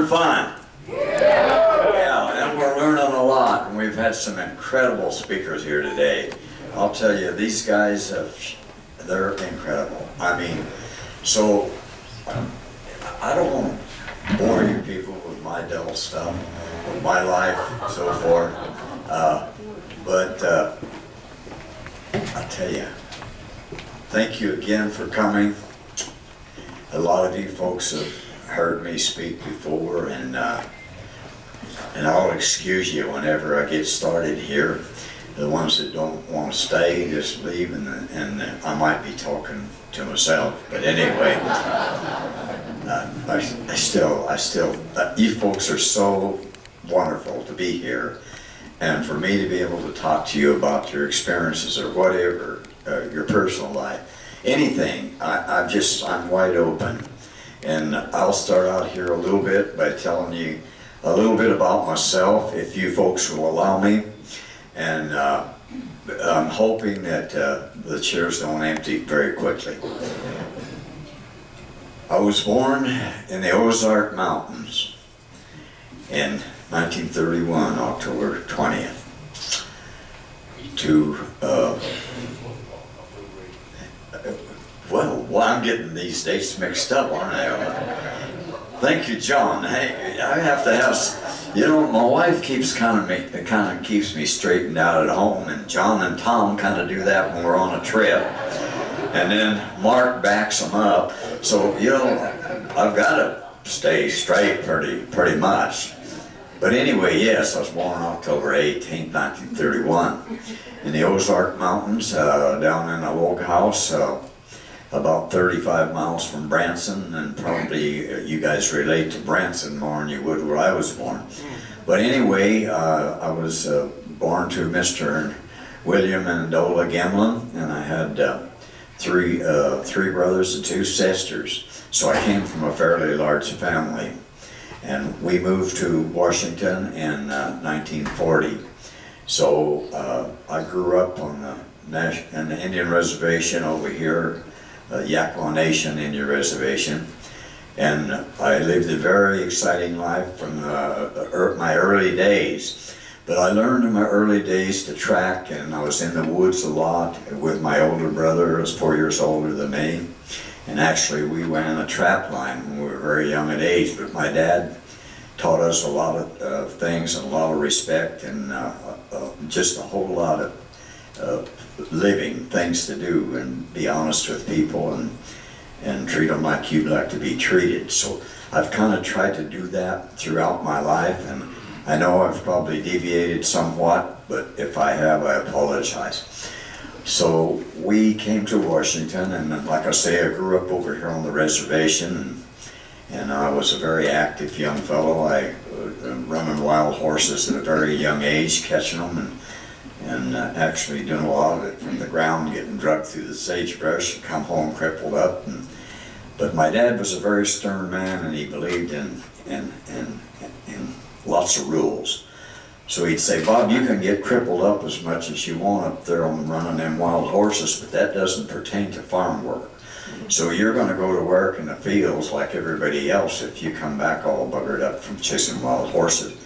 fun? Yeah, and we're learning a lot, and we've had some incredible speakers here today. I'll tell you, these guys, they're incredible. I mean, so I don't want to bore you people with my dull stuff, with my life, and so forth. But I'll tell you, thank you again for coming. A lot of you folks have heard me speak before, and I'll excuse you whenever I get started here. The ones that don't want to stay, just leave, and I might be talking to myself. But anyway, I still, you folks are so wonderful to be here, and for me to be able to talk to you about your experiences or whatever, your personal life, anything. I'm wide open, and I'll start out here a little bit by telling you a little bit about myself, if you folks will allow me. And I'm hoping that the chairs don't empty very quickly. I was born in the Ozark Mountains in 1931, October 20th, to, well, I'm getting these dates mixed up, aren't I? Thank you, John. Hey, I have to have, you know, my wife keeps kind of keeps me straightened out at home, and John and Tom kind of do that when we're on a trip, and then Mark backs them up. So, you know, I've got to stay straight pretty much. But anyway, yes, I was born October 18, 1931, in the Ozark Mountains, down in a log house, about 35 miles from Branson, and probably you guys relate to Branson more than you would where I was born. But anyway, I was born to Mr. William and Dola Gimlin, and I had three brothers and two sisters. So I came from a fairly large family, and we moved to Washington in 1940. So I grew up on the Indian reservation over here, Yakima Nation Indian Reservation, and I lived a very exciting life from my early days. But I learned in my early days to track, and I was in the woods a lot with my older brother, who was 4 years older than me, and actually we ran a trap line when we were very young at age. But my dad taught us a lot of things, and a lot of respect, and just a whole lot of living things to do, and be honest with people, and treat them like you'd like to be treated. So I've kind of tried to do that throughout my life, and I know I've probably deviated somewhat, but if I have, I apologize. So we came to Washington, and like I say, I grew up over here on the reservation, and I was a very active young fellow. I running wild horses at a very young age, catching them, and actually doing a lot of it from the ground, getting drugged through the sagebrush, and come home crippled up. But my dad was a very stern man, and he believed in lots of rules. So he'd say, Bob, you can get crippled up as much as you want up there on running them wild horses, but that doesn't pertain to farm work. So you're going to go to work in the fields like everybody else if you come back all buggered up from chasing wild horses.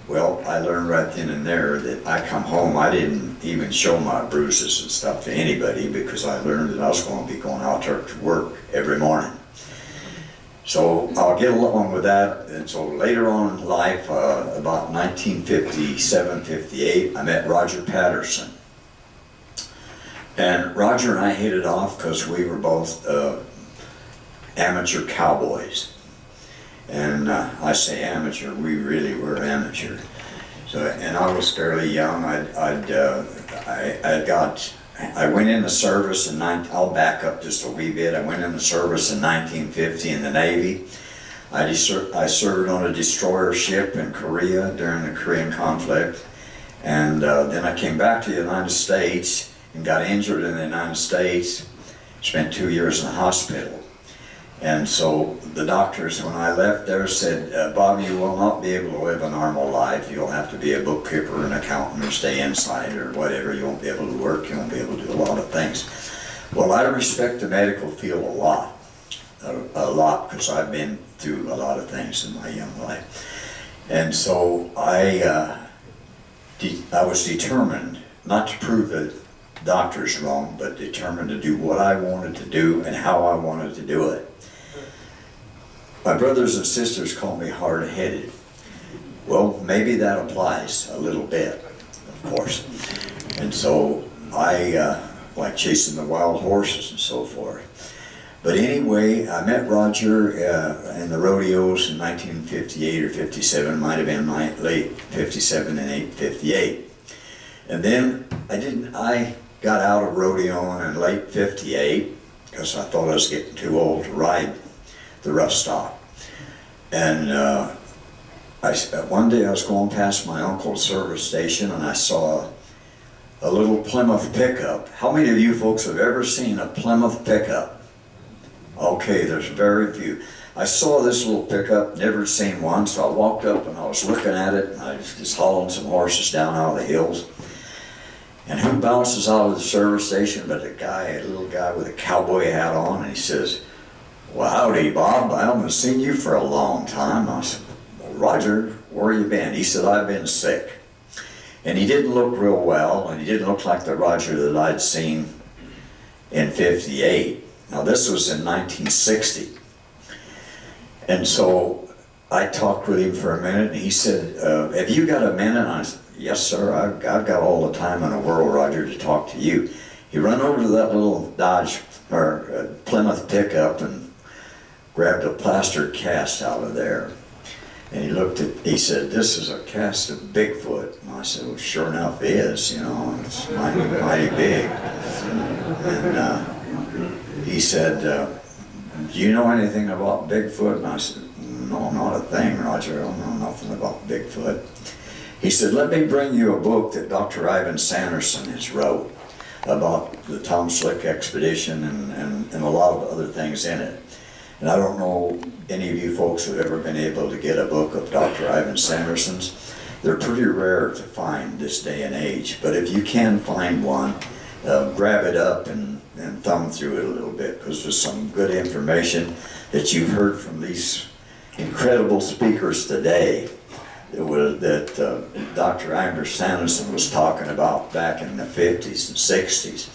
Well, I learned right then and there that I come home, I didn't even show my bruises and stuff to anybody, because I learned that I was going to be going out there to work every morning. So I'll get along with that. And so later on in life, about 1957, 58, I met Roger Patterson. And Roger and I hit it off because we were both amateur cowboys. And I say amateur, we really were amateur. So, and I was fairly young. I went in the service in I'll back up just a wee bit. I went in the service in 1950 in the Navy. I served on a destroyer ship in Korea during the Korean conflict. And then I came back to the United States and got injured in the United States. Spent 2 years in the hospital. And so the doctors, when I left there, said, Bob, you will not be able to live a normal life. You'll have to be a bookkeeper, an accountant, or stay inside, or whatever. You won't be able to work. You won't be able to do a lot of things. Well, I respect the medical field a lot. a lot, because I've been through a lot of things in my young life. And so I was determined not to prove the doctors wrong, but determined to do what I wanted to do and how I wanted to do it. My brothers and sisters call me hard-headed. Well, maybe that applies a little bit, of course. And so I like chasing the wild horses and so forth. But anyway, I met Roger in the rodeos in 1958 or 57, might have been late 57 and 58. And then I got out of rodeoing in late 58 because I thought I was getting too old to ride the rough stock. And one day I was going past my uncle's service station and I saw a little Plymouth pickup. How many of you folks have ever seen a Plymouth pickup? Okay, there's very few. I saw this little pickup, never seen one, so I walked up and I was looking at it, and I was just hauling some horses down out of the hills. And who bounces out of the service station but a little guy with a cowboy hat on, and he says, "Well, howdy, Bob, I haven't seen you for a long time." I said, "Well, Roger, where you been?" He said, "I've been sick." And he didn't look real well, and he didn't look like the Roger that I'd seen in 58. Now this was in 1960. And so I talked with him for a minute, and he said, "Have you got a minute?" And I said, "Yes, sir, I've got all the time in the world, Roger, to talk to you." He ran over to that little Dodge or Plymouth pickup and grabbed a plaster cast out of there. And he said, "This is a cast of Bigfoot." And I said, "Well, sure enough it is, you know, it's mighty big." And he said, "Do you know anything about Bigfoot?" And I said, "No, not a thing, Roger. I don't know nothing about Bigfoot." He said, "Let me bring you a book that Dr. Ivan Sanderson has wrote about the Tom Slick expedition and a lot of other things in it." And I don't know any of you folks who have ever been able to get a book of Dr. Ivan Sanderson's. They're pretty rare to find this day and age, but if you can find one, grab it up and thumb through it a little bit, because there's some good information that you've heard from these incredible speakers today that Dr. Ivan Sanderson was talking about back in the 50s and 60s.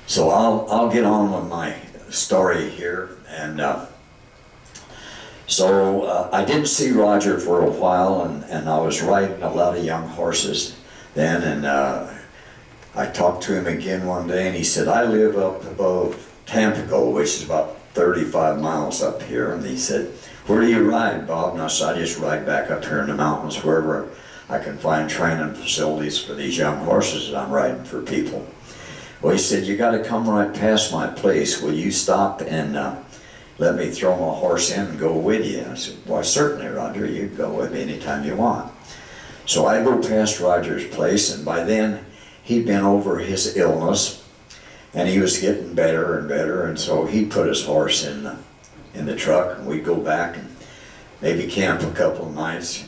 So I'll get on with my story here. And so I didn't see Roger for a while, and I was riding a lot of young horses then, and I talked to him again one day, and he said, "I live up above Tampico, which is about 35 miles up here." And he said, "Where do you ride, Bob?" And I said, "I just ride back up here in the mountains wherever I can find training facilities for these young horses that I'm riding for people." Well, he said, "You got to come right past my place. Will you stop and let me throw my horse in and go with you?" And I said, "Why, certainly, Roger. You can go with me anytime you want." So I go past Roger's place, and by then he'd been over his illness, and he was getting better and better, and so he put his horse in the truck, and we'd go back and maybe camp a couple of nights,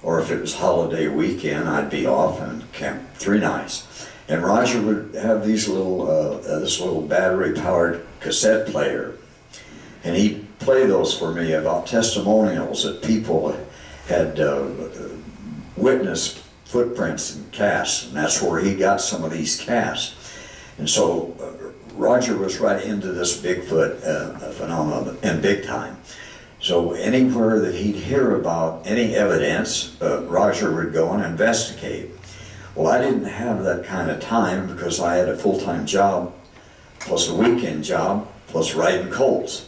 or if it was holiday weekend, I'd be off and camp 3 nights. And Roger would have these this little battery-powered cassette player, and he'd play those for me about testimonials that people had witnessed footprints and casts, and that's where he got some of these casts. And so Roger was right into this Bigfoot phenomenon in big time. So anywhere that he'd hear about any evidence, Roger would go and investigate. Well, I didn't have that kind of time because I had a full-time job, plus a weekend job, plus riding colts.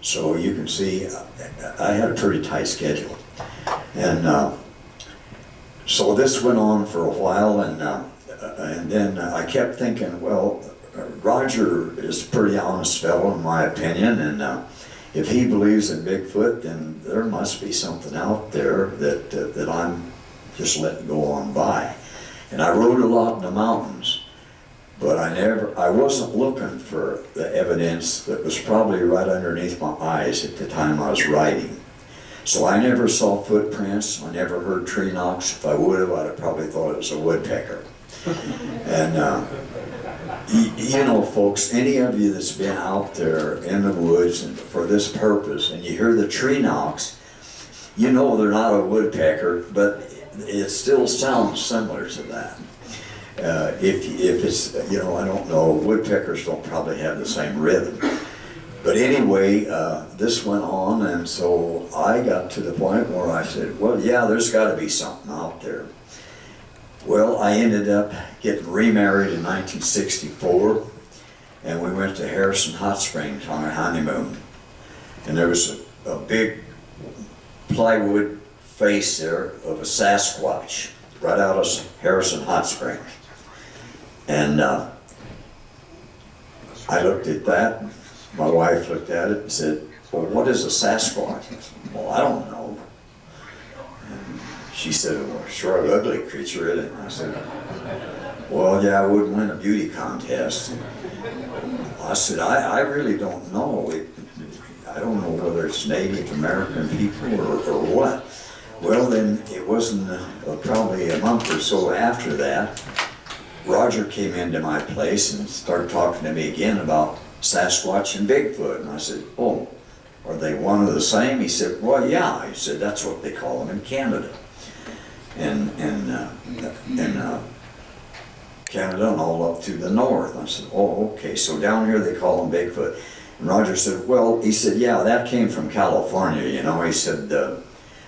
So you can see I had a pretty tight schedule. And so this went on for a while, and then I kept thinking, well, Roger is a pretty honest fellow in my opinion, and if he believes in Bigfoot, then there must be something out there that I'm just letting go on by. And I rode a lot in the mountains, but I wasn't looking for the evidence that was probably right underneath my eyes at the time I was riding. So I never saw footprints, I never heard tree knocks. If I would have, I'd have probably thought it was a woodpecker. And you know, folks, any of you that's been out there in the woods and for this purpose, and you hear the tree knocks, you know they're not a woodpecker, but it still sounds similar to that. If it's, you know, I don't know, woodpeckers don't probably have the same rhythm. But anyway, this went on, and so I got to the point where I said, well, yeah, there's got to be something out there. Well, I ended up getting remarried in 1964, and we went to Harrison Hot Springs on our honeymoon. And there was a big plywood face there of a Sasquatch right out of Harrison Hot Springs. And I looked at that, my wife looked at it and said, well, what is a Sasquatch? I said, well, I don't know. And she said, well, sure, an ugly creature, isn't it? And I said, well, yeah, I wouldn't win a beauty contest. And I said, I really don't know. I don't know whether it's Native American people or what. Well, then it wasn't probably a month or so after that, Roger came into my place and started talking to me again about Sasquatch and Bigfoot. And I said, oh, are they one and the same? He said, well, yeah. He said, that's what they call them in Canada. And Canada and all up to the north. I said, oh, okay, so down here they call them Bigfoot. And Roger said, well, he said, yeah, that came from California, you know. He said,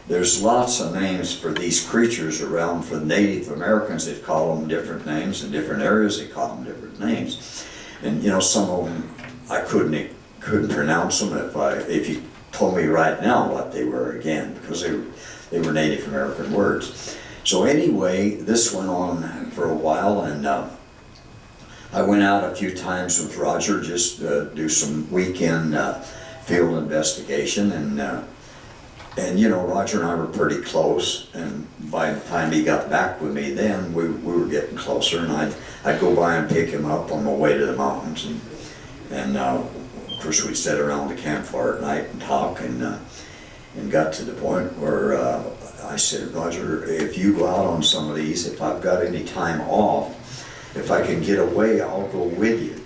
there's lots of names for these creatures around. For the Native Americans, they call them different names. In different areas, they call them different names. And you know, some of them I couldn't pronounce them if you told me right now what they were again, because they were Native American words. So anyway, this went on for a while, and I went out a few times with Roger just do some weekend field investigation, and you know, Roger and I were pretty close, and by the time he got back with me then, we were getting closer, and I'd go by and pick him up on my way to the mountains, and of course we'd sit around the campfire at night and talk, and got to the point where I said, Roger, if you go out on some of these, if I've got any time off, if I can get away, I'll go with you.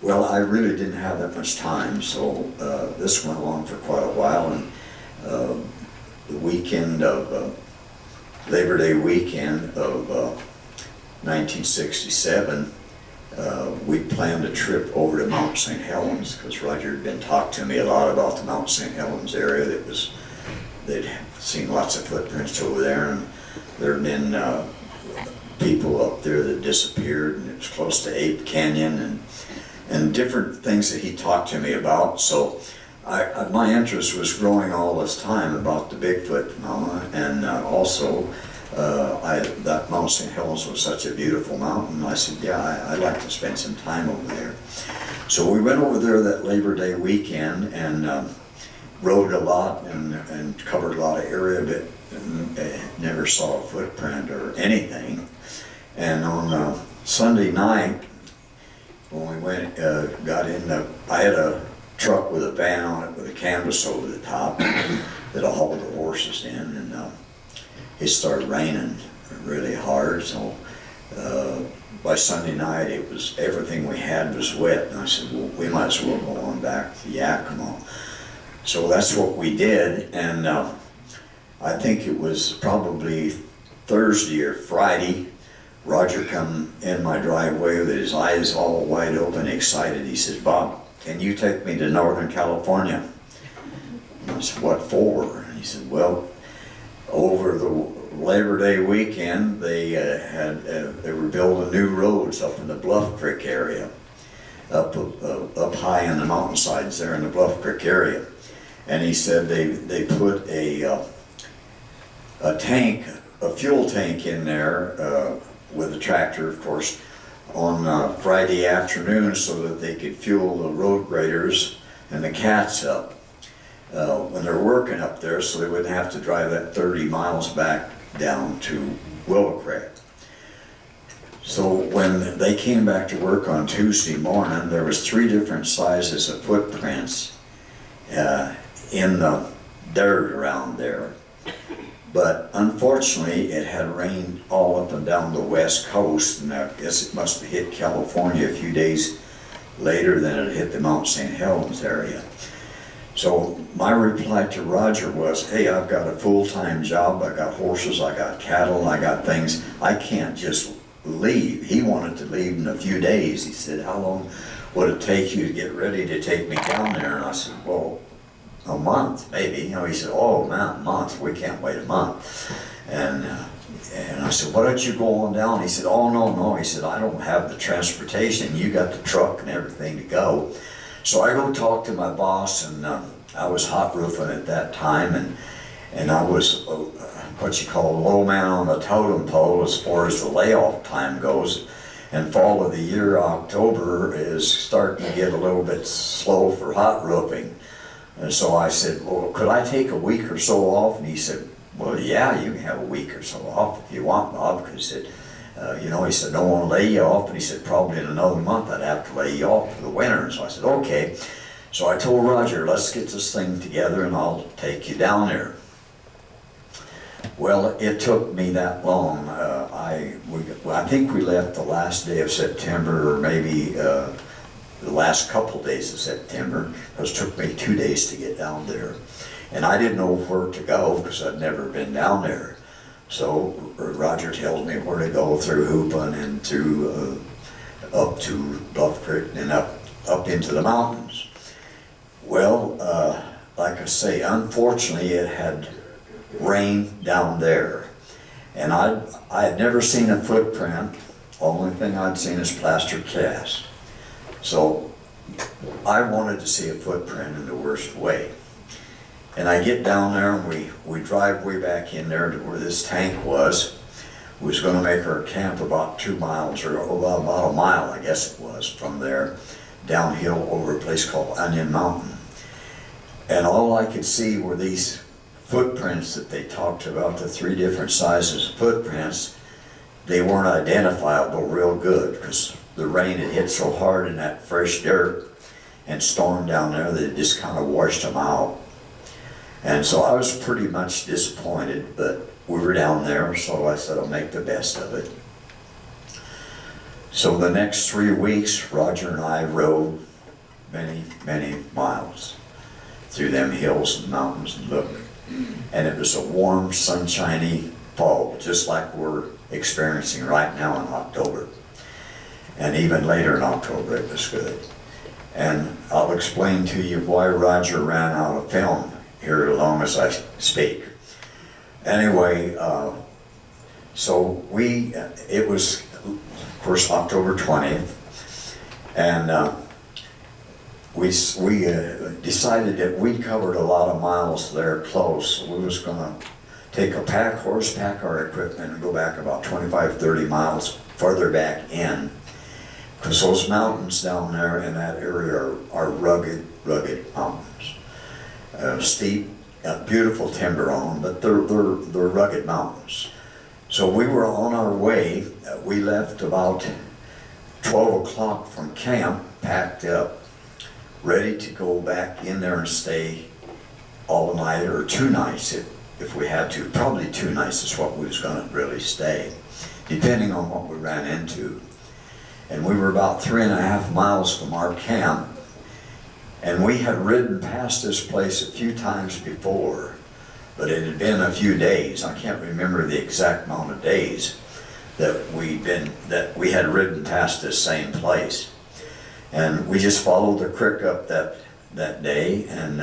Well, I really didn't have that much time, so this went along for quite a while, and the weekend of Labor Day weekend of 1967, we planned a trip over to Mount St. Helens, because Roger had been talking to me a lot about the Mount St. Helens area. They'd seen lots of footprints over there, and there had been people up there that disappeared, and it was close to Ape Canyon, and different things that he talked to me about. So my interest was growing all this time about the Bigfoot phenomena, and also that Mount St. Helens was such a beautiful mountain. I said, yeah, I'd like to spend some time over there. So we went over there that Labor Day weekend and rode a lot and covered a lot of area, but never saw a footprint or anything. And on Sunday night, when we went, got in, I had a truck with a van on it with a canvas over the top that'll haul the horses in, and it started raining really hard, so by Sunday night it was, everything we had was wet, and I said, well, we might as well go on back to Yakima. So that's what we did, and I think it was probably Thursday or Friday, Roger come in my driveway with his eyes all wide open, excited. He said, Bob, can you take me to Northern California? And I said, what for? And he said, well, over the Labor Day weekend, they were building new roads up in the Bluff Creek area, up high in the mountainsides there in the Bluff Creek area. And he said they put a tank, a fuel tank in there with a tractor, of course, on Friday afternoon so that they could fuel the road graders and the cats up when they're working up there, so they wouldn't have to drive that 30 miles back down to Willow Creek. So when they came back to work on Tuesday morning, there was 3 different sizes of footprints in the dirt around there. But unfortunately, it had rained all up and down the west coast, and I guess it must have hit California a few days later than it hit the Mount St. Helens area. So my reply to Roger was, hey, I've got a full-time job, I got horses, I got cattle, I got things. I can't just leave. He wanted to leave in a few days. He said, how long would it take you to get ready to take me down there? And I said, well, a month, maybe. You know, he said, oh man, a month, we can't wait a month. And I said, why don't you go on down? He said, oh no, he said, I don't have the transportation. You got the truck and everything to go. So I go talk to my boss, and I was hot roofing at that time, and I was what you call a low man on the totem pole as far as the layoff time goes. And fall of the year, October, is starting to get a little bit slow for hot roofing. And so I said, well, could I take a week or so off? And he said, well, yeah, you can have a week or so off if you want, Bob. Because he said, you know, he said, don't want to lay you off. But he said, probably in another month I'd have to lay you off for the winter. And so I said, okay. So I told Roger, let's get this thing together and I'll take you down there. Well, it took me that long. I think we left the last day of September, or maybe the last couple days of September. It took me 2 days to get down there. And I didn't know where to go because I'd never been down there. So Roger tells me where to go through Hoopin and through up to Bluff Creek and up into the mountains. Well, like I say, unfortunately it had rained down there. And I had never seen a footprint. Only thing I'd seen is plaster cast. So I wanted to see a footprint in the worst way. And I get down there and we drive way back in there to where this tank was. We was going to make our camp about 2 miles, or about a mile, I guess it was, from there downhill over a place called Onion Mountain. And all I could see were these footprints that they talked about, the 3 different sizes of footprints. They weren't identifiable real good because the rain had hit so hard in that fresh dirt and storm down there that it just kind of washed them out. And so I was pretty much disappointed, but we were down there, so I said I'll make the best of it. So the next 3 weeks, Roger and I rode many, many miles through them hills and mountains and look. And it was a warm, sunshiny fall, just like we're experiencing right now in October. And even later in October, it was good. And I'll explain to you why Roger ran out of film here as long as I speak. Anyway, so it was, of course, October 20th, and we decided that we covered a lot of miles there close. So we was going to take a pack horse, pack our equipment, and go back about 25, 30 miles further back in. Because those mountains down there in that area are rugged, rugged mountains. Steep, beautiful timber on them, but they're rugged mountains. So we were on our way. We left about 12 o'clock from camp, packed up, ready to go back in there and stay all night, or 2 nights if we had to. Probably 2 nights is what we was going to really stay, depending on what we ran into. And we were about 3.5 miles from our camp, and we had ridden past this place a few times before, but it had been a few days. I can't remember the exact amount of days that we had ridden past this same place. And we just followed the creek up that day, and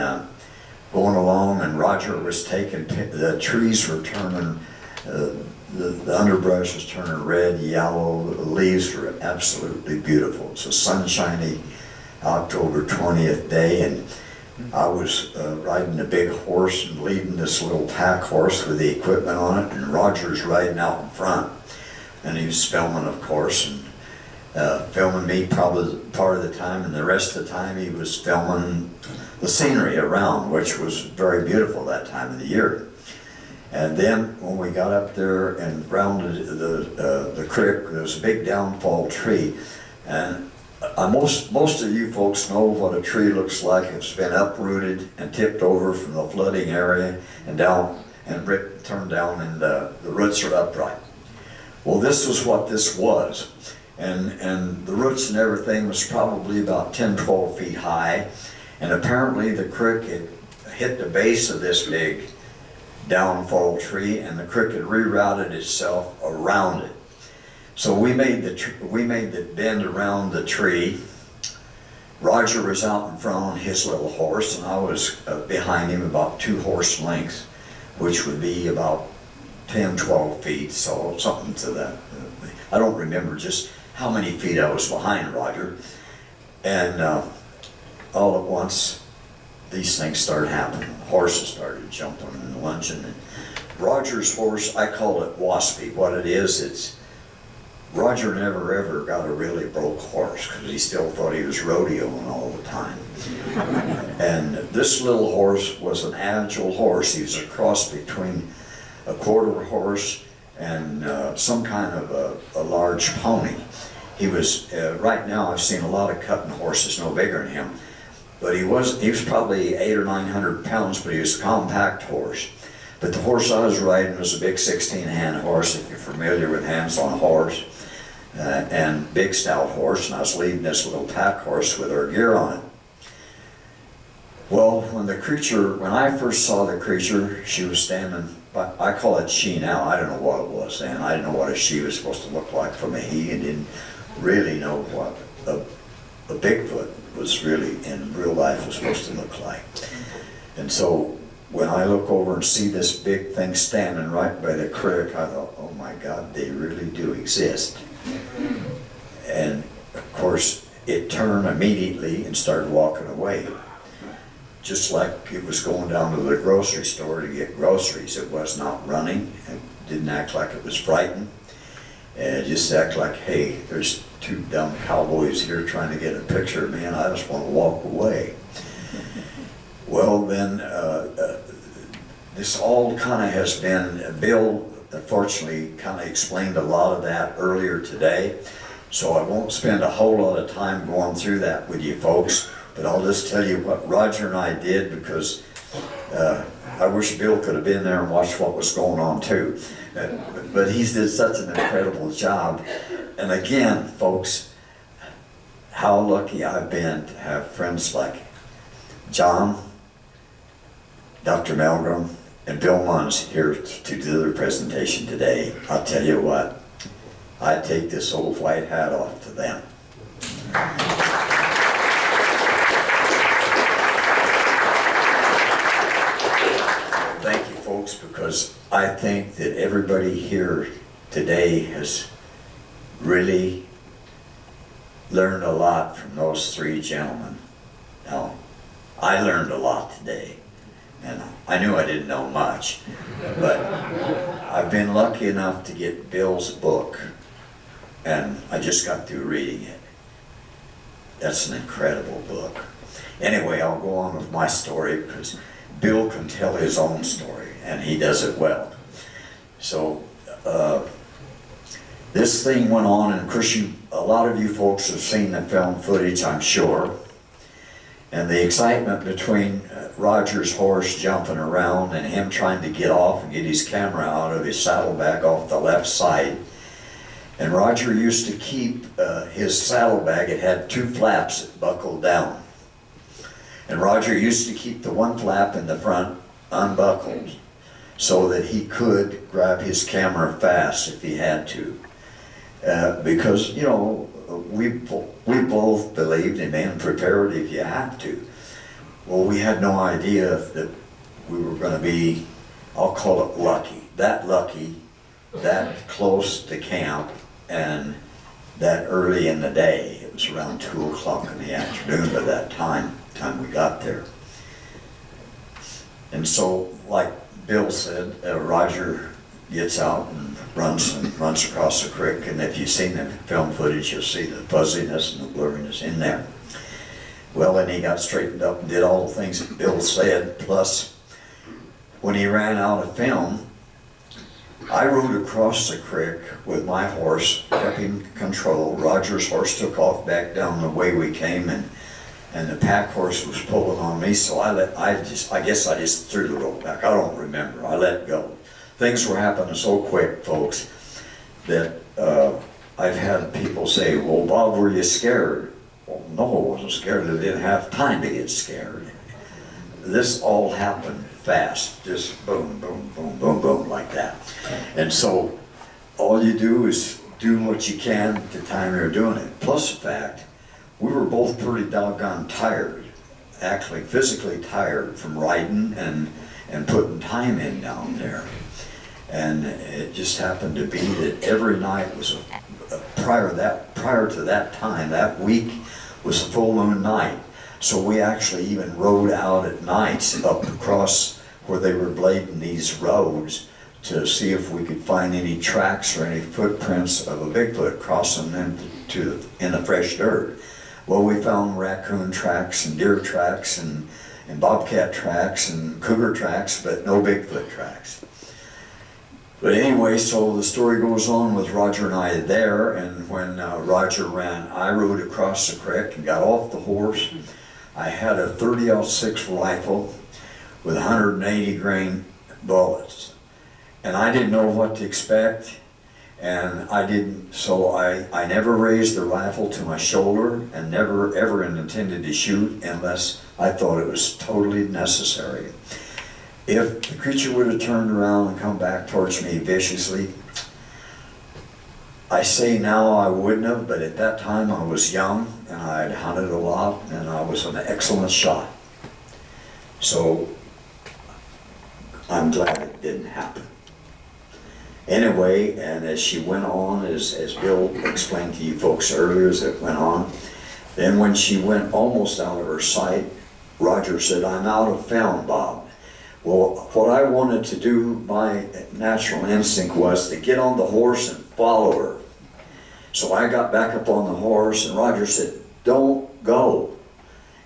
going along, and Roger was taking, the trees were turning, the underbrush was turning red, yellow, the leaves were absolutely beautiful. It's a sunshiny October 20th day, and I was riding a big horse and leading this little pack horse with the equipment on it, and Roger's riding out in front. And he was filming, of course, and filming me probably part of the time, and the rest of the time he was filming the scenery around, which was very beautiful that time of the year. And then when we got up there and rounded the creek, there was a big downfall tree. And most of you folks know what a tree looks like. It's been uprooted and tipped over from the flooding area and down and turned down, and the roots are upright. Well, this was what this was. And the roots and everything was probably about 10, 12 feet high. And apparently the creek had hit the base of this big downfall tree, and the creek had rerouted itself around it. So we made the bend around the tree. Roger was out in front on his little horse, and I was behind him about 2 horse lengths, which would be about 10, 12 feet, so something to that. I don't remember just how many feet I was behind Roger. And all at once, these things started happening. Horses started jumping and lunging. And Roger's horse, I call it waspy. What it is, it's Roger never ever got a really broke horse because he still thought he was rodeoing all the time. And this little horse was an agile horse. He was a cross between a quarter horse and some kind of a large pony. He was, right now I've seen a lot of cutting horses no bigger than him, but he was probably 800 or 900 pounds, but he was a compact horse. But the horse I was riding was a big 16-hand horse, if you're familiar with hands on a horse, and big stout horse, and I was leading this little pack horse with her gear on it. Well, when I first saw the creature, she was standing, I call it she now, I don't know what it was then. I didn't know what a she was supposed to look like from a he, and didn't really know what a Bigfoot was really, in real life, was supposed to look like. And so when I look over and see this big thing standing right by the creek, I thought, oh my God, they really do exist. And of course, it turned immediately and started walking away. Just like it was going down to the grocery store to get groceries. It was not running. It didn't act like it was frightened. It just acted like, hey, there's 2 dumb cowboys here trying to get a picture of me, and I just want to walk away. Well, then, this all kind of has been, Bill, unfortunately, kind of explained a lot of that earlier today, so I won't spend a whole lot of time going through that with you folks. But I'll just tell you what Roger and I did, because I wish Bill could have been there and watched what was going on too. But he did such an incredible job. And again, folks, how lucky I've been to have friends like John, Dr. Melgrim, and Bill Munns here to do their presentation today. I'll tell you what, I take this old white hat off to them. Thank you, folks, because I think that everybody here today has really learned a lot from those 3 gentlemen. Now, I learned a lot today, and I knew I didn't know much, but I've been lucky enough to get Bill's book, and I just got through reading it. That's an incredible book. Anyway, I'll go on with my story, because Bill can tell his own story, and he does it well. So, this thing went on, and of course a lot of you folks have seen the film footage, I'm sure. And the excitement between Roger's horse jumping around and him trying to get off and get his camera out of his saddlebag off the left side. And Roger used to keep his saddlebag, it had 2 flaps that buckled down. And Roger used to keep the 1 flap in the front unbuckled so that he could grab his camera fast if he had to. Because, you know, we both believed in being prepared if you have to. Well, we had no idea that we were going to be, I'll call it lucky, that close to camp, and that early in the day. It was around 2 o'clock in the afternoon by that time we got there. And so, like Bill said, Roger gets out and runs across the creek, and if you've seen the film footage, you'll see the fuzziness and the blurriness in there. Well, then he got straightened up and did all the things that Bill said, plus when he ran out of film, I rode across the creek with my horse, kept him control. Roger's horse took off back down the way we came, and and the pack horse was pulling on me, so I guess I just threw the rope back. I don't remember. I let go. Things were happening so quick, folks, that I've had people say, well, Bob, were you scared? Well, no, I wasn't scared. I didn't have time to get scared. This all happened fast, just boom, boom, boom, boom, boom, like that. And so all you do is do what you can at the time you're doing it. Plus the fact, we were both pretty doggone tired, actually physically tired from riding and putting time in down there. And it just happened to be that every night was prior to that time, that week was a full moon night. So we actually even rode out at nights up across where they were blading these roads to see if we could find any tracks or any footprints of a Bigfoot crossing them in the fresh dirt. Well, we found raccoon tracks and deer tracks and bobcat tracks and cougar tracks, but no Bigfoot tracks. But anyway, so the story goes on with Roger and I there, and when Roger ran, I rode across the creek and got off the horse. I had a 30-06 rifle with 180 grain bullets, and I didn't know what to expect, and so I never raised the rifle to my shoulder and never ever intended to shoot unless I thought it was totally necessary. If the creature would have turned around and come back towards me viciously, I say now I wouldn't have, but at that time I was young and I had hunted a lot and I was an excellent shot. So I'm glad it didn't happen. Anyway, and as she went on, as Bill explained to you folks earlier as it went on, then when she went almost out of her sight, Roger said, "I'm out of film, Bob." Well, what I wanted to do, my natural instinct was to get on the horse and follow her. So I got back up on the horse and Roger said, "Don't go."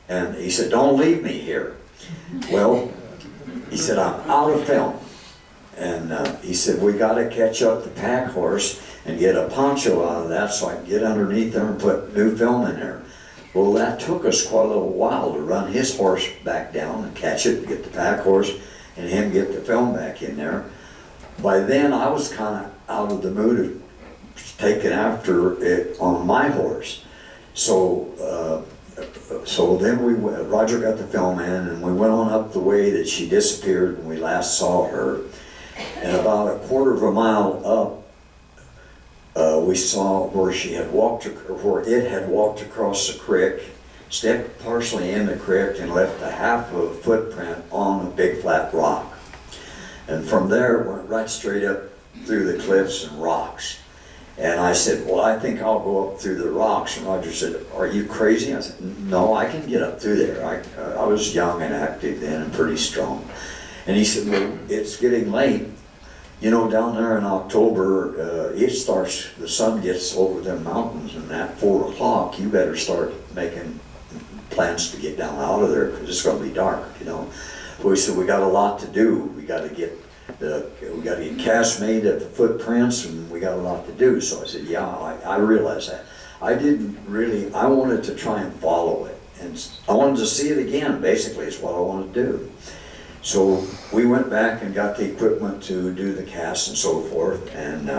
And he said, "Don't leave me here." Well, he said, "I'm out of film." And he said, "We got to catch up the pack horse and get a poncho out of that so I can get underneath there and put new film in there." Well, that took us quite a little while to run his horse back down and catch it, get the pack horse, and him get the film back in there. By then, I was kind of out of the mood of taking after it on my horse. So then Roger got the film in, and we went on up the way that she disappeared when we last saw her. And about a quarter of a mile up, we saw where it had walked across the creek, stepped partially in the creek, and left a half of a footprint on a big flat rock. And from there, it went right straight up through the cliffs and rocks. And I said, "Well, I think I'll go up through the rocks." And Roger said, "Are you crazy?" I said, "No, I can get up through there." I was young and active then and pretty strong. And he said, "Well, it's getting late. You know, down there in October, the sun gets over them mountains, and at 4 o'clock, you better start making plans to get down out of there because it's going to be dark, you know." So we said, "We got a lot to do. We got to get casts made of the footprints, and we got a lot to do." So I said, "Yeah, I realize that." I wanted to try and follow it, and I wanted to see it again, basically, is what I wanted to do. So we went back and got the equipment to do the casts and so forth, and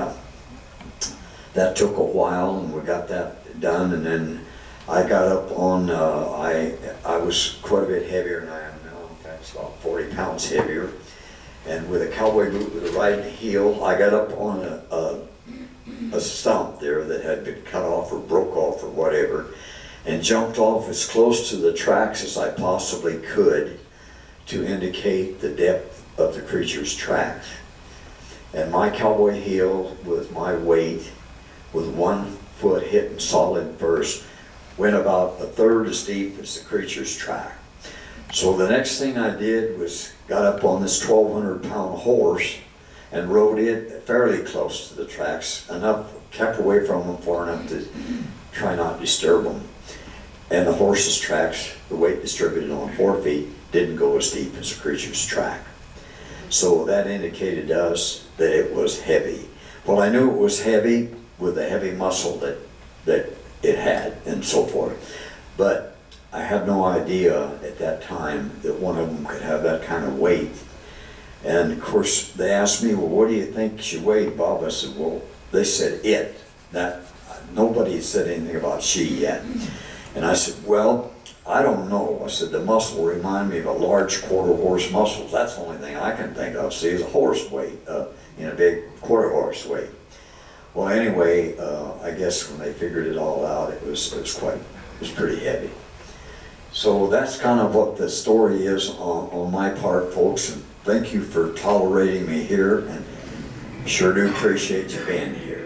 that took a while, and we got that done, and then I got up on, I was quite a bit heavier than I am now. In fact, it's about 40 pounds heavier. And with a cowboy boot with a riding heel, I got up on a stump there that had been cut off or broke off or whatever, and jumped off as close to the tracks as I possibly could to indicate the depth of the creature's tracks. And my cowboy heel with my weight, with 1 foot hitting solid first, went about a third as deep as the creature's track. So the next thing I did was got up on this 1,200-pound horse and rode it fairly close to the tracks, kept away from them far enough to try not to disturb them. And the horse's tracks, the weight distributed on 4 feet, didn't go as deep as the creature's track. So that indicated to us that it was heavy. Well, I knew it was heavy with the heavy muscle that it had and so forth. But I had no idea at that time that one of them could have that kind of weight. And of course, they asked me, well, what do you think she weighed, Bob? I said, well, they said it. That nobody said anything about she yet. And I said, well, I don't know. I said, the muscle reminded me of a large quarter horse muscle. That's the only thing I can think of. See, is a horse weight, a big quarter horse weight. Well, anyway, I guess when they figured it all out, it was pretty heavy. So that's kind of what the story is on my part, folks. And thank you for tolerating me here, and sure do appreciate you being here.